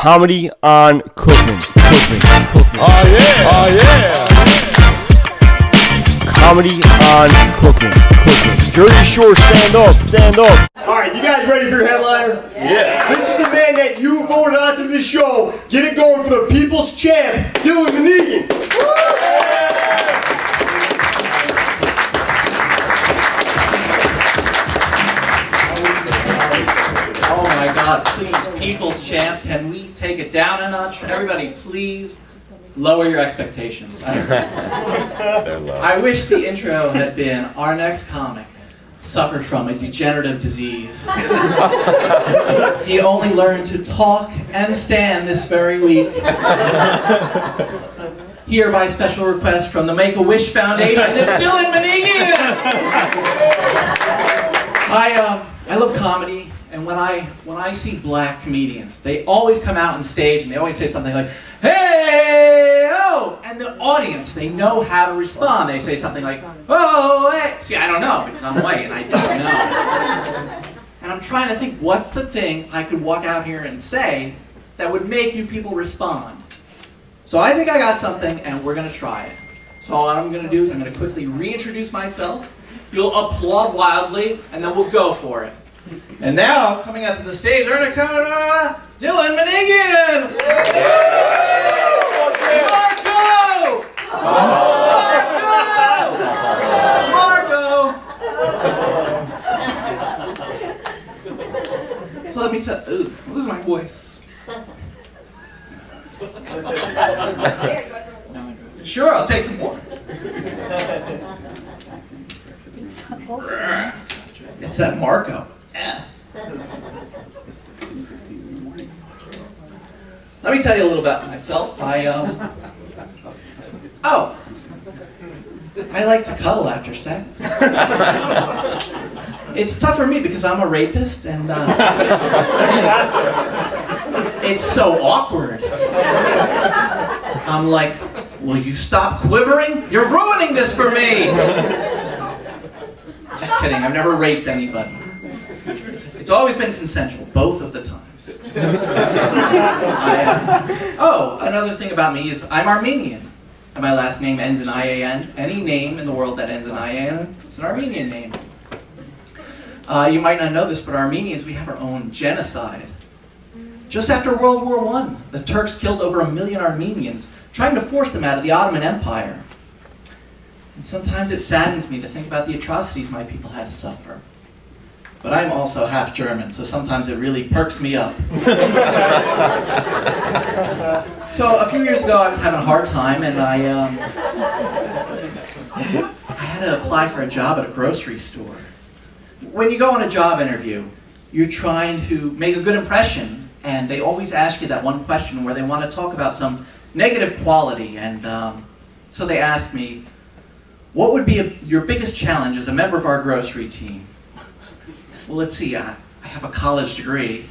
Comedy on Cookman. Cookman. Oh yeah! Oh yeah! Comedy on Cookman. Jersey Shore, stand up. Alright, you guys ready for your headliner? Yeah! This is the man that you voted onto this show. Get it going for the people's champ, Manigian. Oh my God, please, people's champ, can we take it down a notch? Everybody, please lower your expectations. I wish the intro had been, our next comic suffers from a degenerative disease. He only learned to talk and stand this very week. Here by special request from the Make-A-Wish Foundation, it's Dylan Manigian! I love comedy, and when I see black comedians, they always come out on stage and they always say something like, "Hey, oh!" And the audience, they know how to respond. They say something like, "Oh, hey!" See, I don't know because I'm white and I don't know. And I'm trying to think, what's the thing I could walk out here and say that would make you people respond? So I think I got something, and we're going to try it. So what I'm going to do is I'm going to quickly reintroduce myself. You'll applaud wildly, and then we'll go for it. And now, coming out to the stage, our next comic, Dylan Manigian! Marco! So let me tell. Ooh, lose my voice. Sure, I'll take some more. It's that Marco. Let me tell you a little about myself. I like to cuddle after sex. It's tough for me because I'm a rapist and it's so awkward. I'm like, will you stop quivering? You're ruining this for me! Just kidding, I've never raped anybody. It's always been consensual, both of the times. Another thing about me is I'm Armenian. And my last name ends in I-A-N. Any name in the world that ends in I-A-N is an Armenian name. You might not know this, but Armenians, we have our own genocide. Just after World War I, the Turks killed over 1 million Armenians, trying to force them out of the Ottoman Empire. And sometimes it saddens me to think about the atrocities my people had to suffer. But I'm also half German, so sometimes it really perks me up. So a few years ago, I was having a hard time, and I had to apply for a job at a grocery store. When you go on a job interview, you're trying to make a good impression, and they always ask you that one question where they want to talk about some negative quality, and so they asked me, what would be your biggest challenge as a member of our grocery team? Well, let's see, I have a college degree,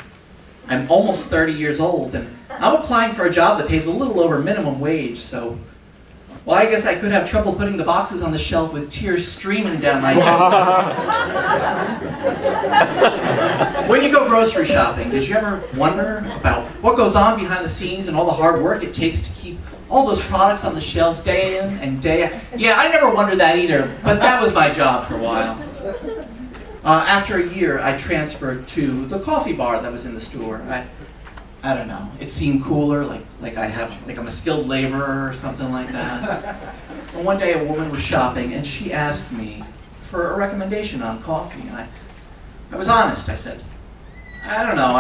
I'm almost 30 years old, and I'm applying for a job that pays a little over minimum wage, so, well, I guess I could have trouble putting the boxes on the shelf with tears streaming down my cheeks. When you go grocery shopping, did you ever wonder about what goes on behind the scenes and all the hard work it takes to keep all those products on the shelves day in and day out? Yeah, I never wondered that either, but that was my job for a while. After a year, I transferred to the coffee bar that was in the store. I don't know. It seemed cooler, like I'm a skilled laborer or something like that. And one day, a woman was shopping, and she asked me for a recommendation on coffee. And I was honest. I said, I don't know.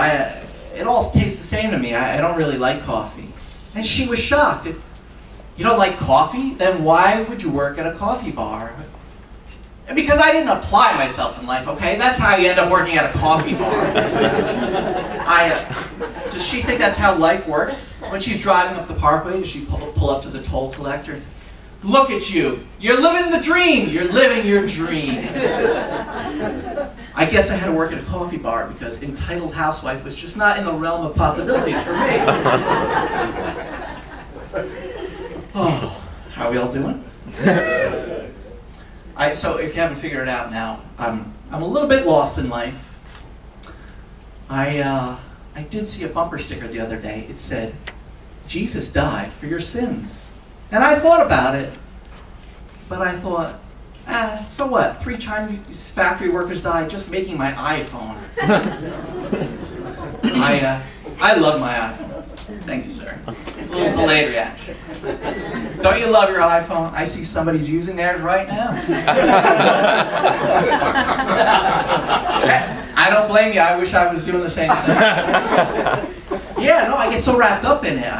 It all tastes the same to me. I don't really like coffee. And she was shocked. You don't like coffee? Then why would you work at a coffee bar? Because I didn't apply myself in life, okay? That's how you end up working at a coffee bar. Does she think that's how life works? When she's driving up the parkway, does she pull up to the toll collector and say, look at you, you're living the dream, you're living your dream. I guess I had to work at a coffee bar because entitled housewife was just not in the realm of possibilities for me. Oh, how are we all doing? So if you haven't figured it out now, I'm a little bit lost in life. I I did see a bumper sticker the other day. It said, "Jesus died for your sins." And I thought about it, but I thought, so what? 3 Chinese factory workers died just making my iPhone. I love my iPhone. Thank you, sir. A little delayed reaction. Don't you love your iPhone? I see somebody's using theirs right now. I don't blame you. I wish I was doing the same thing. Yeah, no, I get so wrapped up in it.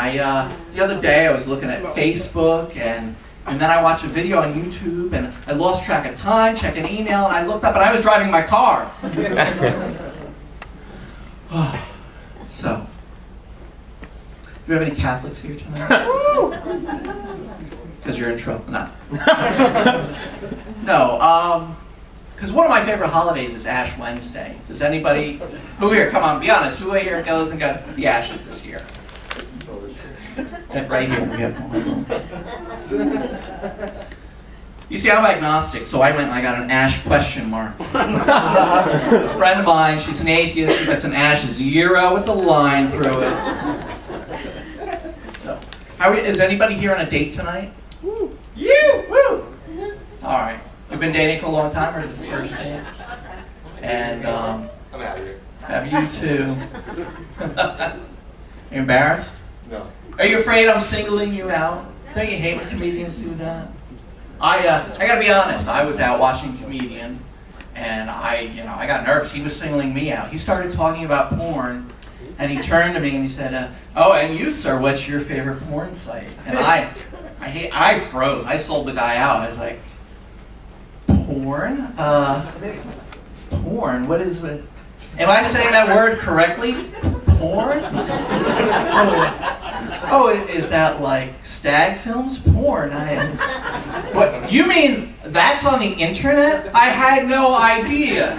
The other day I was looking at Facebook and then I watched a video on YouTube and I lost track of time, checking email, and I looked up and I was driving my car. So, do we have any Catholics here tonight? Because you're in trouble. No. No, because one of my favorite holidays is Ash Wednesday. Does anybody, who here, come on, be honest, who here goes and got the ashes this year? Right here, we have one. You see, I'm agnostic, so I went and I got an Ash question mark. A friend of mine, she's an atheist, she gets an Ash 0 with the line through it. So, is anybody here on a date tonight? Woo! You! Woo! All right. You've been dating for a long time, or is this the first date? And I'm out of here. have you two? Embarrassed? No. Are you afraid I'm singling you out? Don't you hate when comedians do that? I gotta be honest. I was out watching a comedian, and I got nervous. He was singling me out. He started talking about porn, and he turned to me and he said, "Oh, and you, sir, what's your favorite porn site?" And I froze. I sold the guy out. I was like, "Porn? Porn? What is it? Am I saying that word correctly? Porn? Oh, is that like stag films? Porn? What? You mean that's on the internet? I had no idea."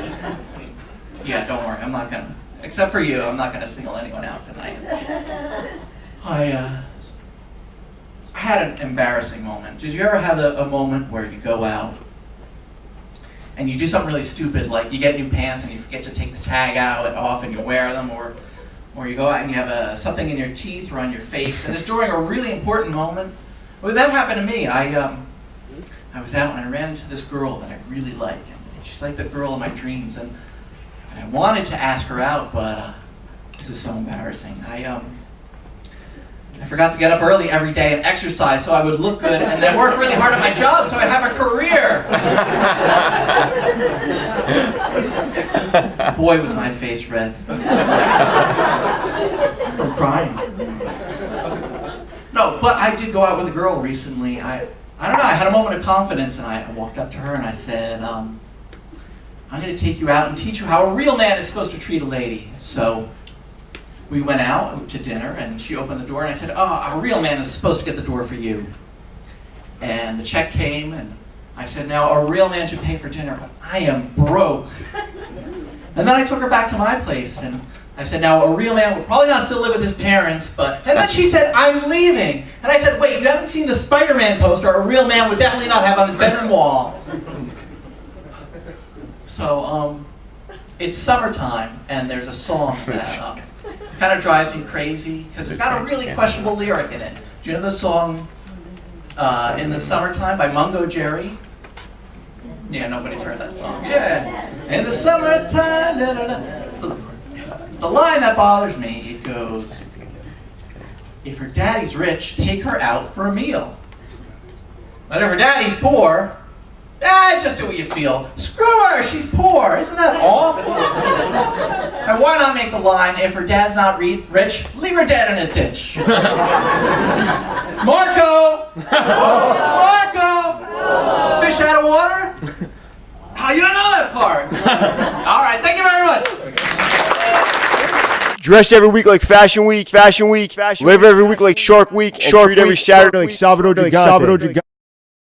Yeah, don't worry. I'm not gonna. Except for you, I'm not gonna single anyone out tonight. I had an embarrassing moment. Did you ever have a moment where you go out and you do something really stupid, like you get new pants and you forget to take the tag off and you wear them, or you go out and you have something in your teeth or on your face, and it's during a really important moment? Well, that happened to me. I was out and I ran into this girl that I really like, and she's like the girl of my dreams, and I wanted to ask her out, but this is so embarrassing. I forgot to get up early every day and exercise so I would look good, and then work really hard at my job so I'd have a career. Boy, was my face red from crying. No, but I did go out with a girl recently. I don't know, I had a moment of confidence, and I walked up to her and I said, "I'm going to take you out and teach you how a real man is supposed to treat a lady." So we went out to dinner, and she opened the door, and I said, "Oh, a real man is supposed to get the door for you." And the check came, and I said, "Now, a real man should pay for dinner, but I am broke." And then I took her back to my place, and I said, "Now, a real man would probably not still live with his parents, but..." And then she said, "I'm leaving." And I said, "Wait, you haven't seen the Spider-Man poster a real man would definitely not have on his bedroom wall." So, it's summertime, and there's a song that kind of drives me crazy, because it's got a really questionable lyric in it. Do you know the song, "In the Summertime" by Mungo Jerry? Yeah, nobody's heard that song. Yeah. In the summertime, da, da, da. The line that bothers me, it goes, "If her daddy's rich, take her out for a meal. But if her daddy's poor, just do what you feel. Screw her, she's poor." Isn't that awful? And why not make the line, "If her dad's not rich, leave her dead in a ditch." Marco! Marco! Fish out of water? Oh, you don't know that part. All right, thank you very much. Dress every week like Fashion Week. Live every week like Shark Week. Treat every Saturday like Sábado de Gigante.